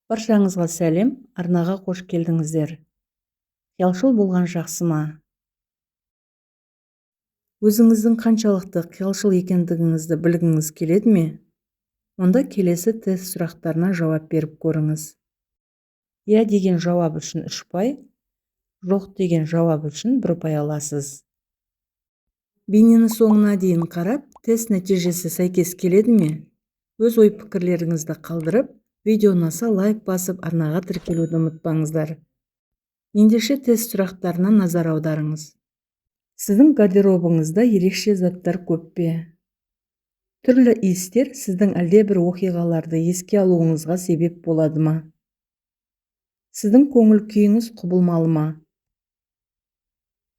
Баршаңызға сәлем, арнаға қош келдіңіздер. Қиялшыл болған жақсы ма? Өзіңіздің қаншалықты қиялшыл екендігіңізді білгіңіз келеді ме? Онда келесі тест сұрақтарына жауап беріп көріңіз. Иә деген жауап үшін 3 ұпай, жоқ деген жауап үшін 1 ұпай аласыз. Бейнені соңына дейін қарап, тест нәтижесі сәйкес келеді ме? Өз ой-пікірлеріңізді қалдырып, видео ұнаса лайк басып, арнаға тіркелуді ұмытпаңыздар. Ендеше тест сұрақтарына назар аударыңыз. Сіздің гардеробыңызда ерекше заттар көп пе? Түрлі иістер сіздің әлдебір оқиғаларды еске алуыңызға себеп болады ма? Сіздің көңіл күйіңіз құбылмалы ма?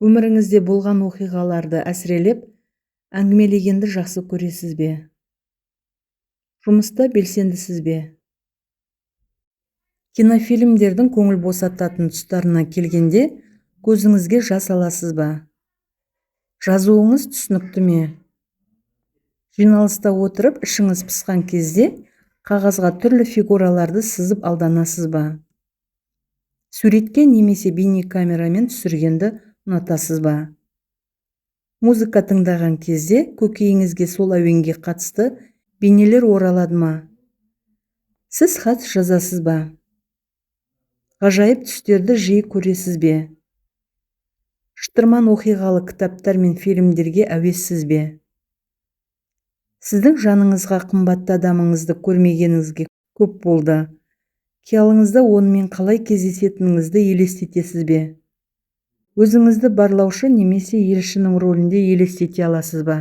Өміріңізде болған оқиғаларды әсірелеп, әңгімелегенді жақсы көресіз бе? Жұмыста белсендісіз бе? Кинофильмдердің көңіл босататын тұстарына келгенде, көзіңізге жас аласыз ба? Жазуыңыз түсінікті ме? Жиналыста отырып, ішіңіз пысқан кезде, қағазға түрлі фигураларды сызып алданасыз ба? Суретке немесе бейнекамерамен түсіргенді ұнатасыз ба? Музыка тыңдаған кезде, көкейіңізге сол әуенге қатысты бейнелер оралады ма? Сіз хат жазасыз ба? Ғажайып түстерді жиі көресіз бе? Шытырман оқиғалы кітаптар мен фильмдерге әуессіз бе? Сіздің жаныңызға қымбатты адамыңызды көрмегеніңізге көп болды. Қиялыңызда онымен қалай кездесетініңізді елестетесіз бе? Өзіңізді барлаушы немесе елшінің рөлінде елестете аласыз ба?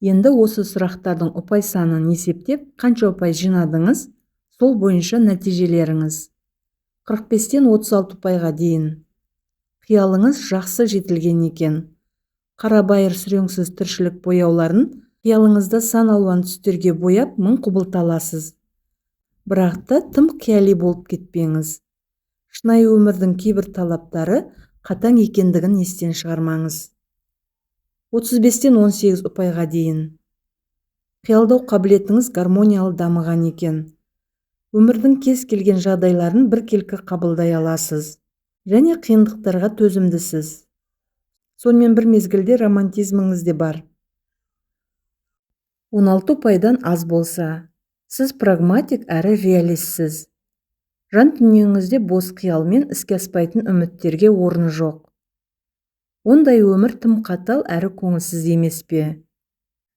Енді осы сұрақтардың ұпай санын есептеп, қанша ұпай жинадыңыз, сол бойынша нәтижелеріңіз. 45-тен 36 ұпайға дейін. Қиялыңыз жақсы жетілген екен. Қарабайыр сүреңсіз тіршілік бояуларын қиялыңызда сан алуан түстерге бояп, мың құбылталасыз. Бірақ та тым қияли болып кетпеңіз. Шынайы өмірдің кейбір талаптары қатаң екендігін естен шығармаңыз. 35-тен 18 ұпайға дейін. Қиялдау қабілетіңіз гармониялы дамыған екен. Өмірдің кез келген жағдайларын біркелкі қабылдай аласыз. Және қиындықтарға төзімдісіз. Сонымен бір мезгілде романтизміңіз де бар. 16 ұпайдан аз болса, сіз прагматик әрі реалистсіз. Жан дүниеңізде бос қиял мен іске аспайтын үміттерге орны жоқ. Ондай өмір тым қатал әрі көңілсіз емес пе?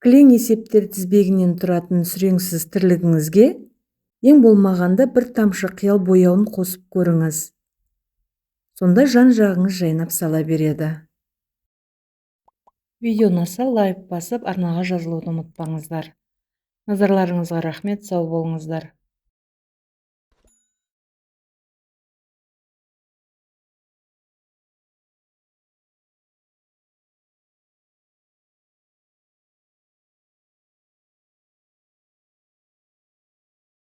Кілең есептер тізбегінен тұратын сүреңсіз тірлігіңізге ең болмағанда бір тамшы қиял бояуын қосып көріңіз. Сонда жан жағыңыз жайнап сала береді. Видео ұнаса лайк басып, арнаға жазылуды ұмытпаңыздар. Назарларыңызға рахмет, сау болыңыздар.